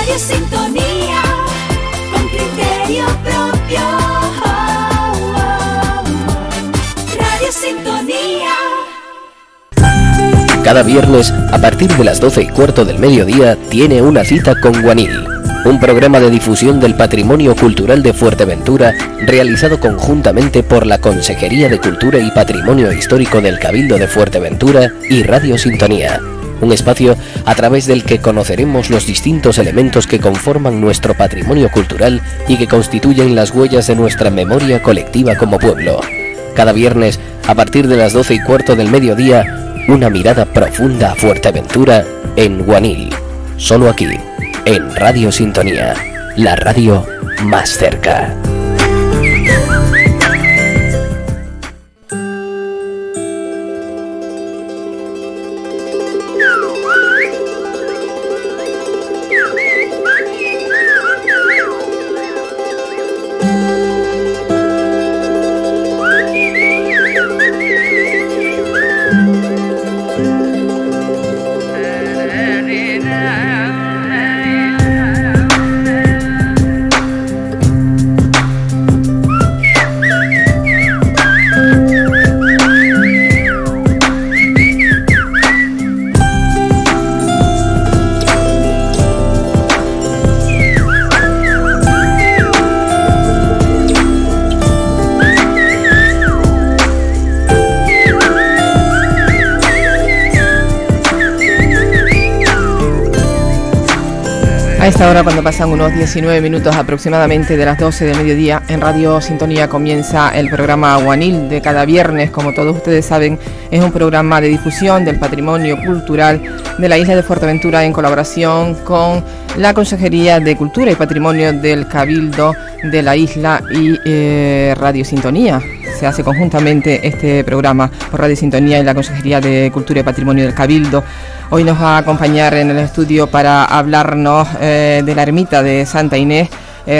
Radio Sintonía, con criterio propio. Radio Sintonía. Cada viernes, a partir de las 12:15 del mediodía, tiene una cita con Guanil, un programa de difusión del patrimonio cultural de Fuerteventura, realizado conjuntamente por la Consejería de Cultura y Patrimonio Histórico del Cabildo de Fuerteventura y Radio Sintonía. Un espacio a través del que conoceremos los distintos elementos que conforman nuestro patrimonio cultural y que constituyen las huellas de nuestra memoria colectiva como pueblo. Cada viernes, a partir de las 12:15 del mediodía, una mirada profunda a Fuerteventura en Guanil. Solo aquí, en Radio Sintonía, la radio más cerca. A esta hora, cuando pasan unos 19 minutos aproximadamente de las 12 del mediodía, en Radio Sintonía comienza el programa Guanil de cada viernes. Como todos ustedes saben, es un programa de difusión del patrimonio cultural de la isla de Fuerteventura en colaboración con la Consejería de Cultura y Patrimonio del Cabildo de la isla y Radio Sintonía. Se hace conjuntamente este programa por Radio Sintonía y la Consejería de Cultura y Patrimonio del Cabildo. Hoy nos va a acompañar en el estudio para hablarnos de la ermita de Santa Inés,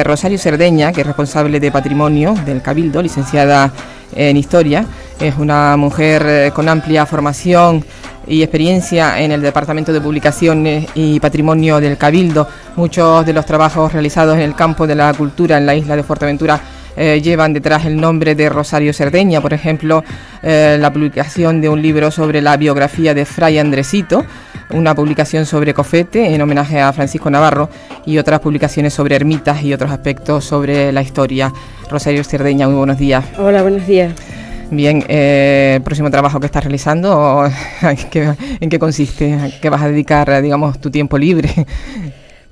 Rosario Cerdeña, que es responsable de Patrimonio del Cabildo, licenciada en Historia. Es una mujer con amplia formación y experiencia en el Departamento de Publicaciones y Patrimonio del Cabildo. Muchos de los trabajos realizados en el campo de la cultura en la isla de Fuerteventura llevan detrás el nombre de Rosario Cerdeña. Por ejemplo, la publicación de un libro sobre la biografía de Fray Andresito, una publicación sobre Cofete en homenaje a Francisco Navarro y otras publicaciones sobre ermitas y otros aspectos sobre la historia. Rosario Cerdeña, muy buenos días. Hola, buenos días. Bien, el próximo trabajo que estás realizando, ¿en qué consiste? ¿A qué vas a dedicar, digamos, tu tiempo libre?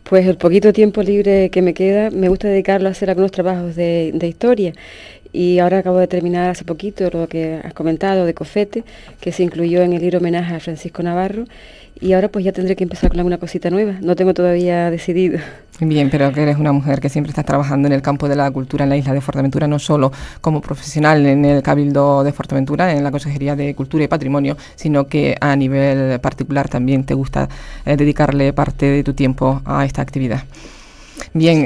Pues el poquito tiempo libre que me queda, me gusta dedicarlo a hacer algunos trabajos de historia. Y ahora acabo de terminar hace poquito lo que has comentado de Cofete, que se incluyó en el libro homenaje a Francisco Navarro. Y ahora pues ya tendré que empezar con alguna cosita nueva. No tengo todavía decidido. Bien, pero que eres una mujer que siempre estás trabajando en el campo de la cultura en la isla de Fuerteventura, no solo como profesional en el Cabildo de Fuerteventura, en la Consejería de Cultura y Patrimonio, sino que a nivel particular también te gusta dedicarle parte de tu tiempo a esta actividad. Bien,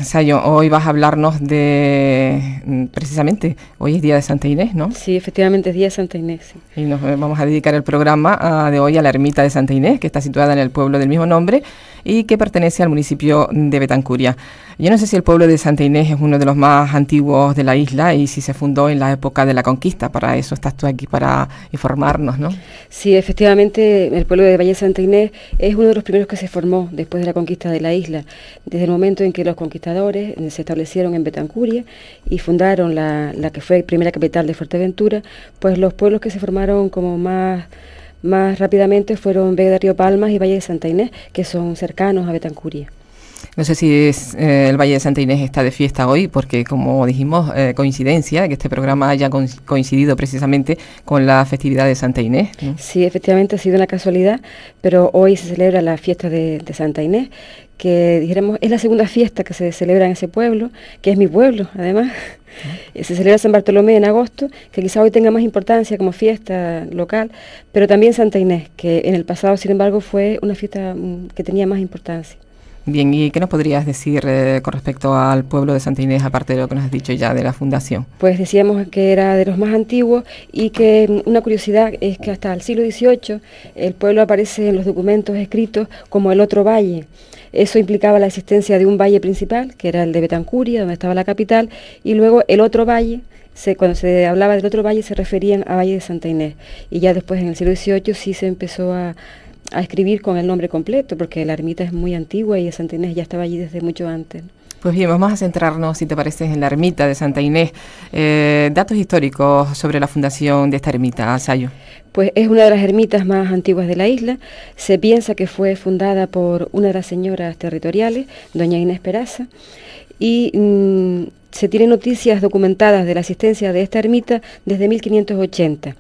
Sayo, hoy vas a hablarnos de, precisamente, hoy es Día de Santa Inés, ¿no? Sí, efectivamente es Día de Santa Inés. Sí. Y nos vamos a dedicar el programa de hoy a la ermita de Santa Inés, que está situada en el pueblo del mismo nombre y que pertenece al municipio de Betancuria. Yo no sé si el pueblo de Santa Inés es uno de los más antiguos de la isla y si se fundó en la época de la conquista. Para eso estás tú aquí, para informarnos, ¿no? Sí, efectivamente, el pueblo de Valle de Santa Inés es uno de los primeros que se formó después de la conquista de la isla. Desde el momento en que los conquistadores se establecieron en Betancuria y fundaron la que fue primera capital de Fuerteventura, pues los pueblos que se formaron como más rápidamente fueron Vega de Río Palmas y Valle de Santa Inés, que son cercanos a Betancuria. No sé si el Valle de Santa Inés está de fiesta hoy, porque como dijimos, coincidencia, que este programa haya coincidido precisamente con la festividad de Santa Inés, ¿no? Sí, efectivamente ha sido una casualidad, pero hoy se celebra la fiesta de Santa Inés, que dijéramos es la segunda fiesta que se celebra en ese pueblo, que es mi pueblo además. Se celebra San Bartolomé en agosto, que quizá hoy tenga más importancia como fiesta local, pero también Santa Inés, que en el pasado, sin embargo, fue una fiesta que tenía más importancia. Bien, ¿y qué nos podrías decir con respecto al pueblo de Santa Inés, aparte de lo que nos has dicho ya de la fundación? Pues decíamos que era de los más antiguos y que una curiosidad es que hasta el siglo XVIII el pueblo aparece en los documentos escritos como el otro valle. Eso implicaba la existencia de un valle principal, que era el de Betancuria, donde estaba la capital, y luego el otro valle. Cuando se hablaba del otro valle se referían a Valle de Santa Inés, y ya después en el siglo XVIII sí se empezó a escribir con el nombre completo, porque la ermita es muy antigua y Santa Inés ya estaba allí desde mucho antes. Pues bien, vamos a centrarnos, si te parece, en la ermita de Santa Inés. Datos históricos sobre la fundación de esta ermita, Sayo. Pues es una de las ermitas más antiguas de la isla. Se piensa que fue fundada por una de las señoras territoriales, doña Inés Peraza, y se tienen noticias documentadas de la existencia de esta ermita desde 1580.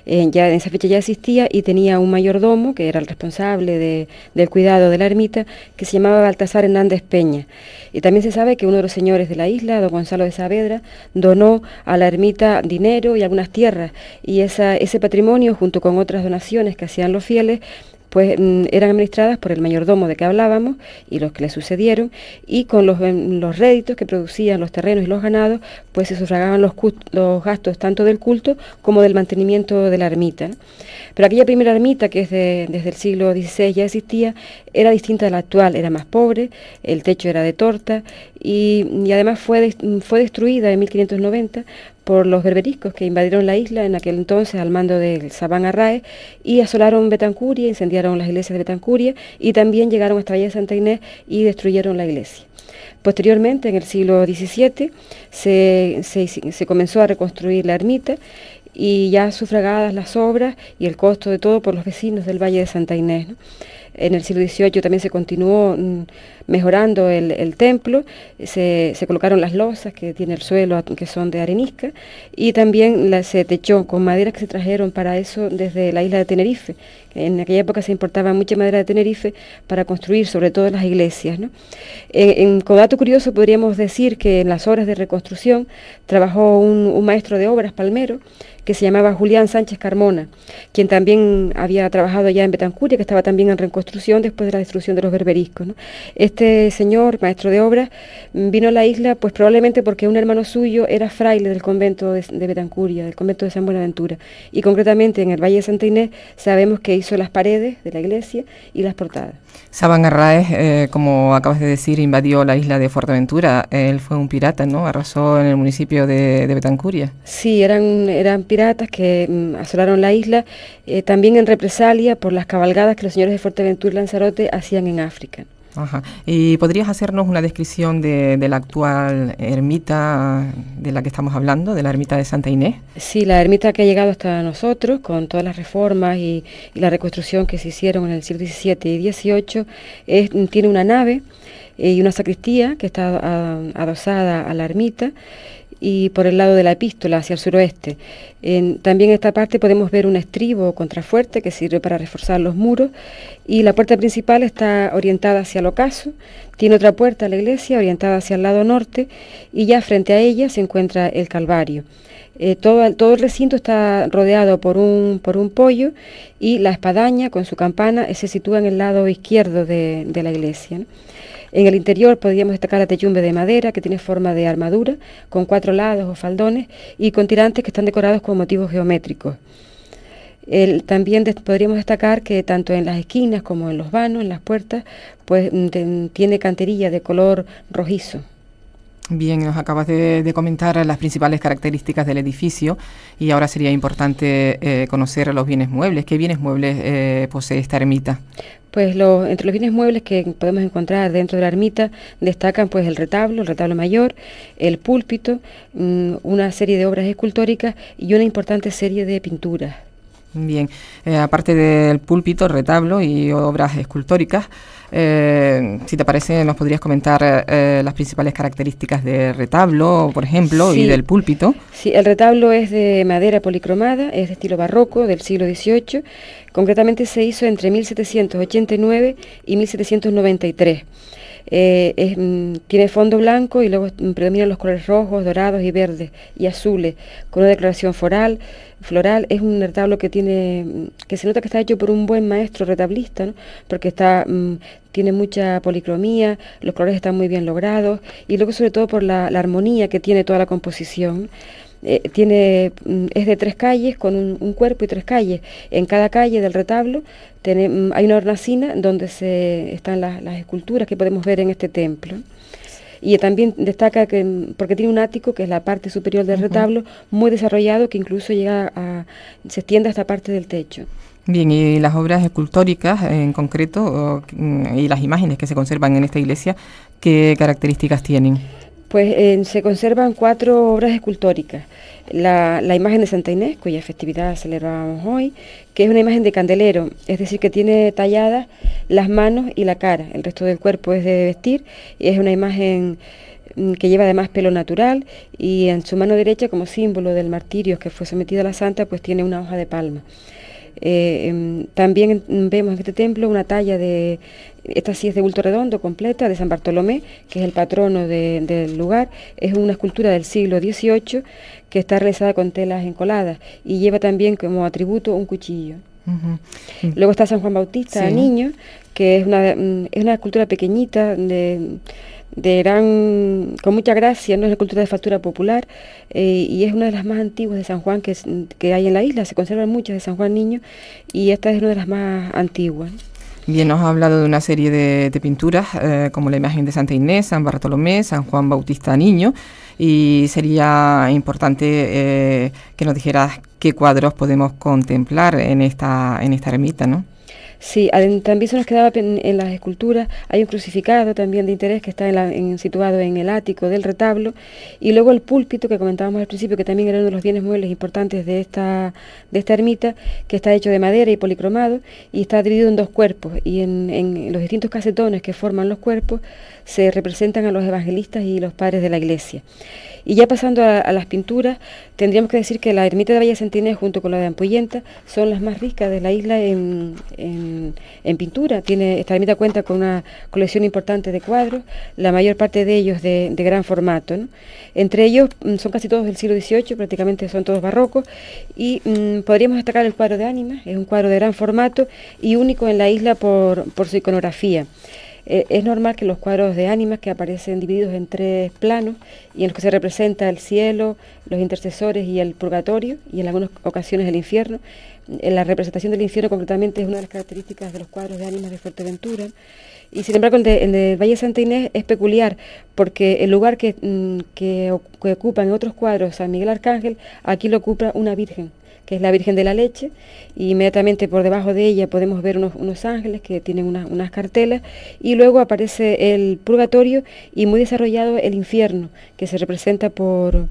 Ya en esa fecha ya existía y tenía un mayordomo que era el responsable del cuidado de la ermita, que se llamaba Baltasar Hernández Peña. Y también se sabe que uno de los señores de la isla, don Gonzalo de Saavedra, donó a la ermita dinero y algunas tierras, y ese patrimonio, junto con otras donaciones que hacían los fieles, pues eran administradas por el mayordomo de que hablábamos y los que le sucedieron, y con los réditos que producían los terrenos y los ganados, pues se sufragaban los gastos tanto del culto como del mantenimiento de la ermita, ¿no? Pero aquella primera ermita, que es desde el siglo XVI ya existía, era distinta de la actual, era más pobre, el techo era de torta y además fue destruida en 1590 por los berberiscos que invadieron la isla en aquel entonces al mando del Sabán Arraez y asolaron Betancuria, incendiaron las iglesias de Betancuria y también llegaron hasta Valle de Santa Inés y destruyeron la iglesia. Posteriormente, en el siglo XVII, se comenzó a reconstruir la ermita y ya sufragadas las obras y el costo de todo por los vecinos del Valle de Santa Inés, ¿no? En el siglo XVIII también se continuó mejorando el templo, se colocaron las losas que tiene el suelo, que son de arenisca, y también se techó con maderas que se trajeron para eso desde la isla de Tenerife. En aquella época se importaba mucha madera de Tenerife para construir sobre todo las iglesias, ¿no? Como dato curioso podríamos decir que en las obras de reconstrucción trabajó un maestro de obras palmero que se llamaba Julián Sánchez Carmona, quien también había trabajado ya en Betancuria, que estaba también en reconstrucción después de la destrucción de los berberiscos, ¿no? Este señor, maestro de obras, vino a la isla pues probablemente porque un hermano suyo era fraile del convento de Betancuria, del convento de San Buenaventura, y concretamente en el Valle de Santa Inés sabemos que hizo las paredes de la iglesia y las portadas. Sabán Arraez, como acabas de decir, invadió la isla de Fuerteventura. Él fue un pirata, ¿no? Arrasó en el municipio de Betancuria. Sí, eran piratas que asolaron la isla, también en represalia por las cabalgadas que los señores de Fuerteventura y Lanzarote hacían en África. Ajá. ¿Y podrías hacernos una descripción de la actual ermita de la que estamos hablando, de la ermita de Santa Inés? Sí, la ermita que ha llegado hasta nosotros, con todas las reformas y la reconstrucción que se hicieron en el siglo XVII y XVIII, tiene una nave y una sacristía que está adosada a la ermita, y por el lado de la epístola, hacia el suroeste. También en esta parte podemos ver un estribo contrafuerte que sirve para reforzar los muros, y la puerta principal está orientada hacia el ocaso, tiene otra puerta a la iglesia orientada hacia el lado norte, y ya frente a ella se encuentra el Calvario. Todo el recinto está rodeado por un poyo, y la espadaña con su campana se sitúa en el lado izquierdo de la iglesia, ¿no? En el interior podríamos destacar la techumbre de madera que tiene forma de armadura, con 4 lados o faldones y con tirantes que están decorados con motivos geométricos. También podríamos destacar que tanto en las esquinas como en los vanos, en las puertas, pues tiene canterilla de color rojizo. Bien, nos acabas de comentar las principales características del edificio y ahora sería importante conocer los bienes muebles. ¿Qué bienes muebles posee esta ermita? Pues entre los bienes muebles que podemos encontrar dentro de la ermita destacan pues el retablo mayor, el púlpito, una serie de obras escultóricas y una importante serie de pinturas. Bien, aparte del púlpito, retablo y obras escultóricas, si te parece nos podrías comentar las principales características del retablo, por ejemplo, sí, y del púlpito. Sí, el retablo es de madera policromada, es de estilo barroco del siglo XVIII, Concretamente se hizo entre 1789 y 1793. Tiene fondo blanco y luego predominan los colores rojos, dorados y verdes y azules, con una decoración floral. Es un retablo que se nota que está hecho por un buen maestro retablista, ¿no? Porque tiene mucha policromía, los colores están muy bien logrados, y luego sobre todo por la armonía que tiene toda la composición. Es de 3 calles, con un cuerpo y 3 calles. En cada calle del retablo hay una hornacina donde están las esculturas que podemos ver en este templo. Y también destaca porque tiene un ático, que es la parte superior del retablo, muy desarrollado, que incluso se extiende hasta parte del techo. Bien, y las obras escultóricas en concreto, y las imágenes que se conservan en esta iglesia, ¿qué características tienen? Pues se conservan 4 obras escultóricas. La imagen de Santa Inés, cuya festividad celebramos hoy, que es una imagen de candelero, es decir, que tiene talladas las manos y la cara. El resto del cuerpo es de vestir, y es una imagen que lleva además pelo natural, y en su mano derecha, como símbolo del martirio que fue sometida a la santa, pues tiene una hoja de palma. También vemos en este templo una talla esta sí es de bulto redondo, completa, de San Bartolomé, que es el patrono del lugar. Es una escultura del siglo XVIII que está realizada con telas encoladas y lleva también como atributo un cuchillo. Luego está San Juan Bautista, sí, niño, que es una escultura pequeñita con mucha gracia, ¿no? Es una escultura de factura popular, y es una de las más antiguas de San Juan que hay en la isla. Se conservan muchas de San Juan Niño, y esta es una de las más antiguas. Bien, nos ha hablado de una serie de pinturas, como la imagen de Santa Inés, San Bartolomé, San Juan Bautista Niño, y sería importante que nos dijeras qué cuadros podemos contemplar en esta ermita, ¿no? Sí, también se nos quedaba en las esculturas, hay un crucificado también de interés que está situado en el ático del retablo, y luego el púlpito que comentábamos al principio, que también era uno de los bienes muebles importantes de esta ermita, que está hecho de madera y policromado, y está dividido en 2 cuerpos, y en los distintos casetones que forman los cuerpos se representan a los evangelistas y los padres de la iglesia. Y ya pasando a las pinturas, tendríamos que decir que la ermita de Valle de Santa Inés junto con la de Ampollenta son las más ricas de la isla en pintura. Esta ermita cuenta con una colección importante de cuadros, la mayor parte de ellos de gran formato, ¿no? Entre ellos son casi todos del siglo XVIII, prácticamente son todos barrocos, y podríamos destacar el cuadro de Ánimas. Es un cuadro de gran formato y único en la isla por su iconografía. Es normal que los cuadros de Ánimas, que aparecen divididos en 3 planos y en los que se representa el cielo, los intercesores y el purgatorio, y en algunas ocasiones el infierno. La representación del infierno concretamente es una de las características de los cuadros de Ánimas de Fuerteventura. Y sin embargo el de Valle de Santa Inés es peculiar, porque el lugar que ocupan en otros cuadros San Miguel Arcángel, aquí lo ocupa una virgen, que es la Virgen de la Leche, y inmediatamente por debajo de ella podemos ver unos ángeles que tienen unas cartelas, y luego aparece el purgatorio y muy desarrollado el infierno, que se representa por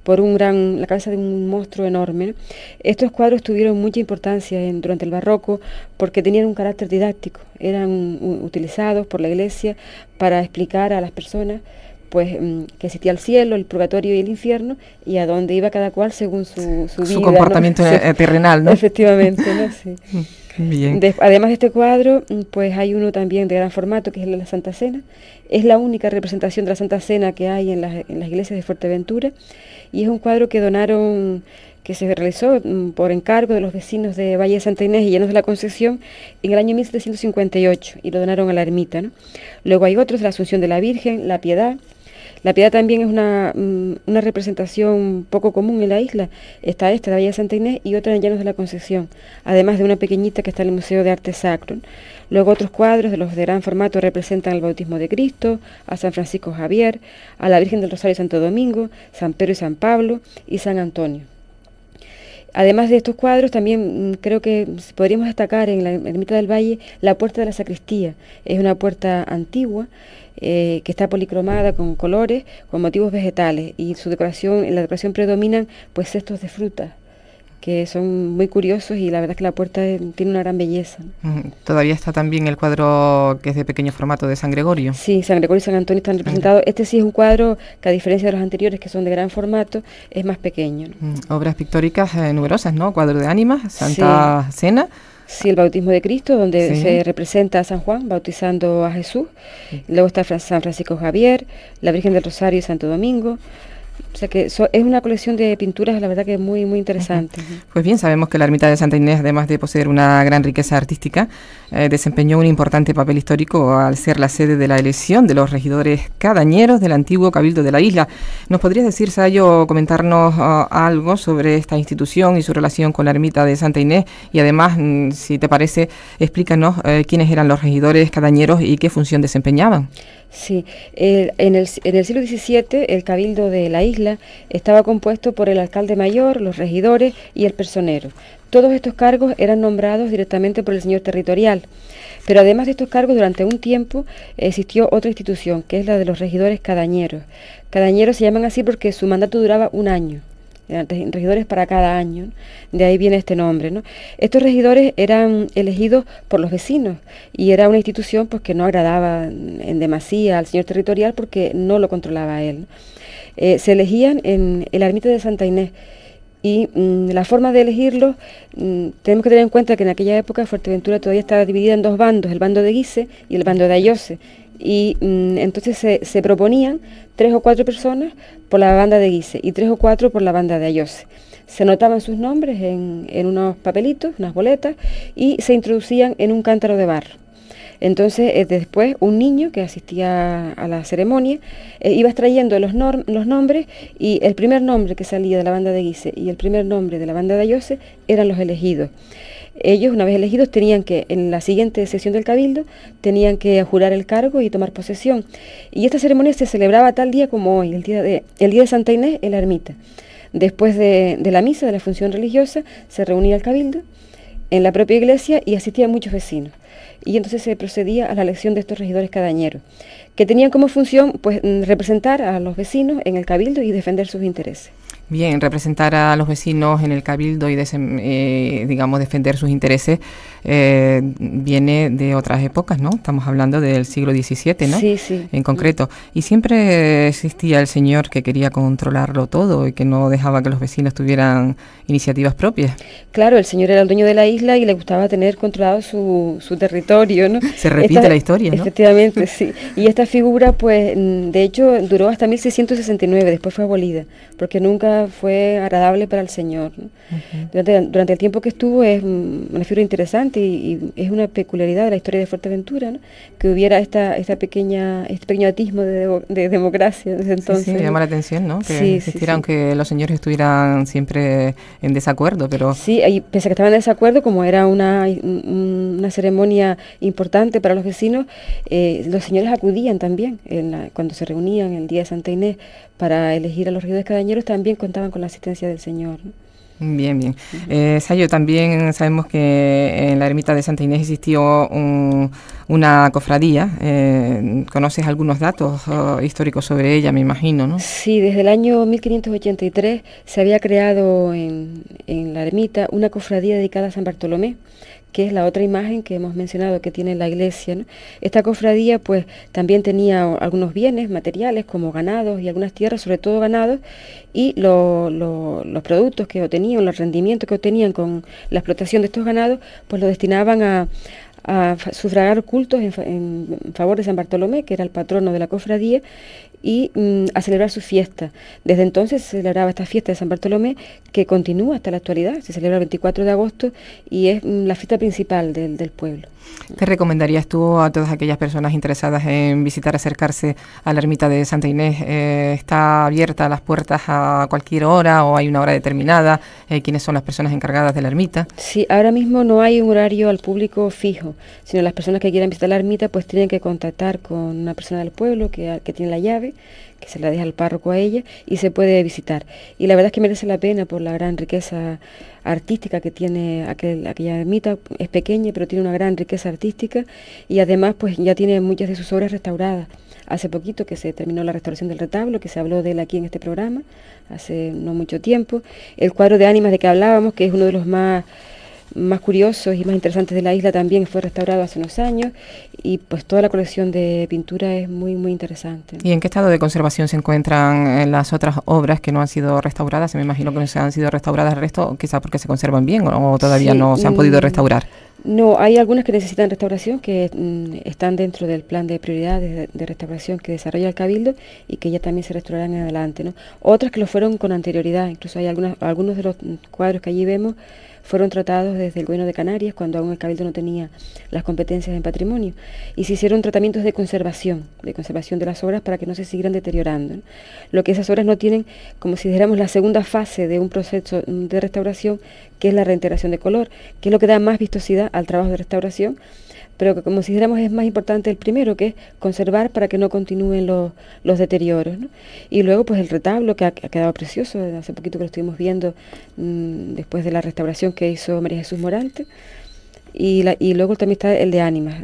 la cabeza de un monstruo enorme, ¿no? Estos cuadros tuvieron mucha importancia durante el barroco porque tenían un carácter didáctico, eran utilizados por la iglesia para explicar a las personas pues que existía el cielo, el purgatorio y el infierno, y a dónde iba cada cual según su vida, su comportamiento, ¿no? Terrenal, ¿no? Efectivamente, ¿no? Sí. Bien. Además de este cuadro, pues hay uno también de gran formato, que es el de la Santa Cena. Es la única representación de la Santa Cena que hay en las iglesias de Fuerteventura, y es un cuadro que se realizó por encargo de los vecinos de Valle de Santa Inés y Llanos de la Concepción en el año 1758, y lo donaron a la ermita, ¿no? Luego hay otros de la Asunción de la Virgen, la Piedad. La Piedad también es una representación poco común en la isla. Está esta de Valle de Santa Inés y otra en Llanos de la Concepción, además de una pequeñita que está en el Museo de Arte Sacro. Luego otros cuadros de los de gran formato representan el bautismo de Cristo, a San Francisco Javier, a la Virgen del Rosario y Santo Domingo, San Pedro y San Pablo y San Antonio. Además de estos cuadros, también creo que podríamos destacar en la ermita del Valle la puerta de la sacristía. Es una puerta antigua que está policromada con colores, con motivos vegetales, y en la decoración predominan pues cestos de frutas que son muy curiosos, y la verdad es que la puerta tiene una gran belleza. Todavía está también el cuadro que es de pequeño formato de San Gregorio. Sí, San Gregorio y San Antonio están representados. Este sí es un cuadro que, a diferencia de los anteriores que son de gran formato, es más pequeño, ¿no? Obras pictóricas numerosas, ¿no? Cuadro de Ánimas, Santa Cena, Sí, el bautismo de Cristo, donde Sí. se representa a San Juan bautizando a Jesús. Luego está San Francisco Javier, la Virgen del Rosario y Santo Domingo. O sea que es una colección de pinturas, la verdad que muy, muy interesante. Pues bien, sabemos que la ermita de Santa Inés, además de poseer una gran riqueza artística, desempeñó un importante papel histórico al ser la sede de la elección de los regidores cadañeros del antiguo Cabildo de la isla. ¿Nos podrías decir, Sayo, comentarnos algo sobre esta institución y su relación con la ermita de Santa Inés? Y además, si te parece, explícanos quiénes eran los regidores cadañeros y qué función desempeñaban. Sí, en el siglo XVII el Cabildo de la isla estaba compuesto por el alcalde mayor, los regidores y el personero. Todos estos cargos eran nombrados directamente por el señor territorial, pero además de estos cargos durante un tiempo existió otra institución, que es la de los regidores cadañeros. Cadañeros se llaman así porque su mandato duraba un año. Eran regidores para cada año, ¿no? De ahí viene este nombre, ¿no? Estos regidores eran elegidos por los vecinos y era una institución pues que no agradaba en demasía al señor territorial porque no lo controlaba él, ¿no? Se elegían en la ermita de Santa Inés y la forma de elegirlos, tenemos que tener en cuenta que en aquella época Fuerteventura todavía estaba dividida en dos bandos, el bando de Guise y el bando de Ayose. Y entonces se proponían 3 o 4 personas por la banda de Guise y 3 o 4 por la banda de Ayose. Se anotaban sus nombres en unos papelitos, unas boletas, y se introducían en un cántaro de barro. Entonces, después, un niño que asistía a la ceremonia iba extrayendo los nombres, y el primer nombre que salía de la banda de Guise y el primer nombre de la banda de Ayose eran los elegidos. Ellos, una vez elegidos, tenían que, en la siguiente sesión del Cabildo, tenían que jurar el cargo y tomar posesión. Y esta ceremonia se celebraba tal día como hoy, el día de Santa Inés, en la ermita. Después de la misa, de la función religiosa, se reunía el Cabildo en la propia iglesia y asistían muchos vecinos. Y entonces se procedía a la elección de estos regidores cadañeros, que tenían como función pues representar a los vecinos en el Cabildo y defender sus intereses. Bien, representar a los vecinos en el Cabildo y digamos defender sus intereses viene de otras épocas, ¿no? Estamos hablando del siglo XVII, ¿no? Sí, sí. En concreto. Y siempre existía el señor que quería controlarlo todo y que no dejaba que los vecinos tuvieran iniciativas propias. Claro, el señor era el dueño de la isla y le gustaba tener controlado su territorio, ¿no? Se repite la historia, ¿no? Efectivamente, sí. Y esta figura, pues, de hecho, duró hasta 1669, después fue abolida, porque nunca fue agradable para el señor, ¿no? Durante el tiempo que estuvo es una figura interesante y es una peculiaridad de la historia de Fuerteventura, ¿no? Que hubiera este pequeño atismo de democracia desde entonces. Sí, llama la atención, ¿no? Que sí, existiera, sí. Aunque los señores estuvieran siempre en desacuerdo, pero... Sí, y pese a que estaban en desacuerdo, como era una ceremonia importante para los vecinos, los señores acudían también cuando se reunían el día de Santa Inés para elegir a los regidores cadañeros, también contaban con la asistencia del señor, ¿no? Bien, bien. Sayo, también sabemos que en la ermita de Santa Inés existió una cofradía. ¿Conoces algunos datos históricos sobre ella, me imagino, no? Sí, desde el año 1583 se había creado en la ermita una cofradía dedicada a San Bartolomé, que es la otra imagen que hemos mencionado que tiene la iglesia, ¿no? Esta cofradía pues también tenía algunos bienes materiales como ganados y algunas tierras, sobre todo ganados, y los productos que obtenían, los rendimientos que obtenían con la explotación de estos ganados, pues lo destinaban a sufragar cultos en favor de San Bartolomé, que era el patrono de la cofradía, y a celebrar su fiesta. Desde entonces se celebraba esta fiesta de San Bartolomé, que continúa hasta la actualidad. Se celebra el 24 de agosto y es la fiesta principal del pueblo. ¿Qué recomendarías tú a todas aquellas personas interesadas en visitar, acercarse a la ermita de Santa Inés? ¿Está abierta las puertas a cualquier hora o hay una hora determinada? ¿Quiénes son las personas encargadas de la ermita? Sí, ahora mismo no hay un horario al público fijo, sino las personas que quieran visitar la ermita pues tienen que contactar con una persona del pueblo que tiene la llave, que se la deja al párroco a ella y se puede visitar. Y la verdad es que merece la pena por la gran riqueza artística que tiene aquella ermita. Es pequeña, pero tiene una gran riqueza artística y además pues ya tiene muchas de sus obras restauradas. Hace poquito que se terminó la restauración del retablo, que se habló de él aquí en este programa, hace no mucho tiempo. El cuadro de ánimas de que hablábamos, que es uno de los más curiosos y más interesantes de la isla, también fue restaurado hace unos años y pues toda la colección de pintura es muy muy interesante. ¿Y en qué estado de conservación se encuentran las otras obras que no han sido restauradas? Me imagino que no se han sido restauradas el resto, quizás porque se conservan bien o todavía Sí, no se han podido restaurar. No, hay algunas que necesitan restauración, que están dentro del plan de prioridades de restauración que desarrolla el Cabildo y que ya también se restaurarán en adelante, ¿no? Otras que lo fueron con anterioridad, incluso hay algunos de los cuadros que allí vemos fueron tratados desde el gobierno de Canarias, cuando aún el Cabildo no tenía las competencias en patrimonio, y se hicieron tratamientos de conservación de las obras para que no se siguieran deteriorando, ¿no? Lo que esas obras no tienen, como si dijéramos, la segunda fase de un proceso de restauración, que es la reintegración de color, que es lo que da más vistosidad al trabajo de restauración, pero que, como si dijéramos, es más importante el primero, que es conservar para que no continúen los deterioros, ¿no? Y luego pues el retablo, que ha quedado precioso, hace poquito que lo estuvimos viendo, después de la restauración que hizo María Jesús Morante, y luego también está el de Ánimas,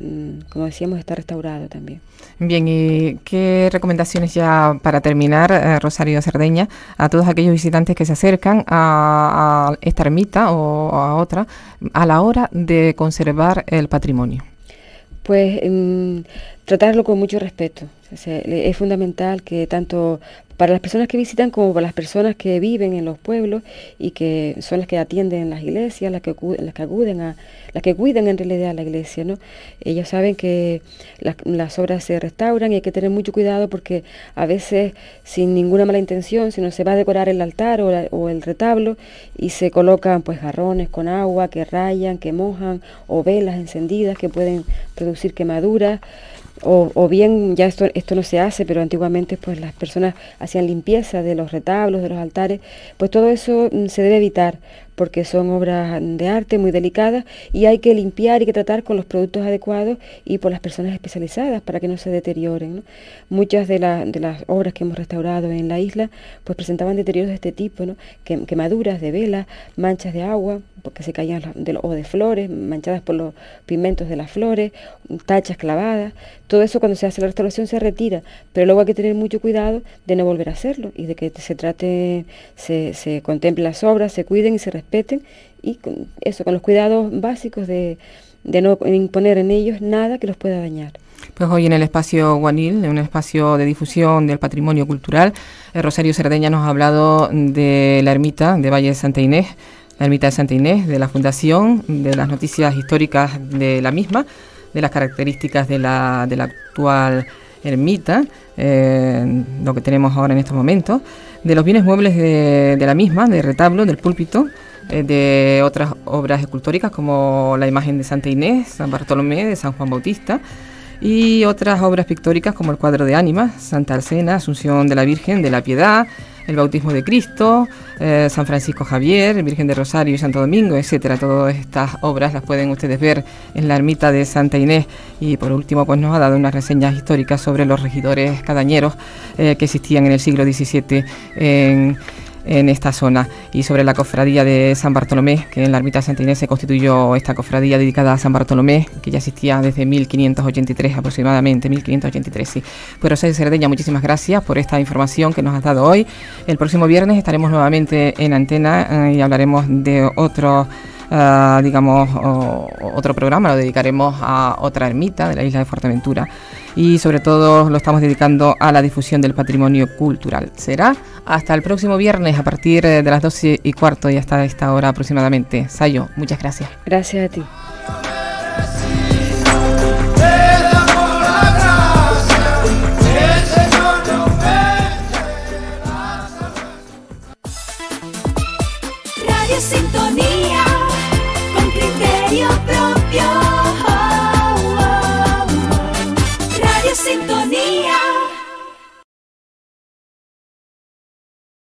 como decíamos, está restaurado también. Bien, ¿y qué recomendaciones ya para terminar, Rosario Cerdeña, a todos aquellos visitantes que se acercan a esta ermita o a otra, a la hora de conservar el patrimonio? Pues tratarlo con mucho respeto. O sea, es fundamental que tanto para las personas que visitan como para las personas que viven en los pueblos y que son las que atienden las iglesias, las que cuidan en realidad a la iglesia, ¿no? Ellos saben que las obras se restauran y hay que tener mucho cuidado, porque a veces sin ninguna mala intención, si no se va a decorar el altar o el retablo y se colocan pues jarrones con agua que rayan, que mojan, o velas encendidas que pueden producir quemaduras. O bien, ya esto no se hace, pero antiguamente pues las personas hacían limpieza de los retablos, de los altares, pues todo eso se debe evitar, porque son obras de arte muy delicadas y hay que limpiar y que tratar con los productos adecuados y por las personas especializadas para que no se deterioren, ¿no? Muchas de las obras que hemos restaurado en la isla pues presentaban deterioros de este tipo, ¿no? Quemaduras de velas, manchas de agua, porque se caían o de flores, manchadas por los pigmentos de las flores, tachas clavadas. Todo eso, cuando se hace la restauración, se retira, pero luego hay que tener mucho cuidado de no volver a hacerlo y de que se contemplen las obras, se cuiden y se respeten, y con los cuidados básicos de no imponer en ellos nada que los pueda dañar. Pues hoy en el espacio Guanil, en un espacio de difusión del patrimonio cultural, Rosario Cerdeña nos ha hablado de la ermita de Valle de Santa Inés, la ermita de Santa Inés, de la fundación, de las noticias históricas de la misma, de las características de la actual ermita, lo que tenemos ahora en estos momentos, de los bienes muebles de la misma, del retablo, del púlpito, de otras obras escultóricas como la imagen de Santa Inés, San Bartolomé, de San Juan Bautista, y otras obras pictóricas como el cuadro de Ánimas, Santa Alcena, Asunción de la Virgen de la Piedad, el Bautismo de Cristo, San Francisco Javier, Virgen de Rosario y Santo Domingo, etcétera. Todas estas obras las pueden ustedes ver en la ermita de Santa Inés. Y por último, pues nos ha dado unas reseñas históricas sobre los regidores cadañeros que existían en el siglo XVII en esta zona, y sobre la cofradía de San Bartolomé, que en la ermita de Santa Inés se constituyó esta cofradía dedicada a San Bartolomé, que ya existía desde 1583 aproximadamente, 1583, sí. Pues Rosario Cerdeña, muchísimas gracias por esta información que nos has dado hoy. El próximo viernes estaremos nuevamente en antena y hablaremos de otro otro programa, lo dedicaremos a otra ermita de la isla de Fuerteventura, y sobre todo lo estamos dedicando a la difusión del patrimonio cultural. Será hasta el próximo viernes a partir de las 12:15 y hasta esta hora aproximadamente. Sayo, muchas gracias. Gracias a ti.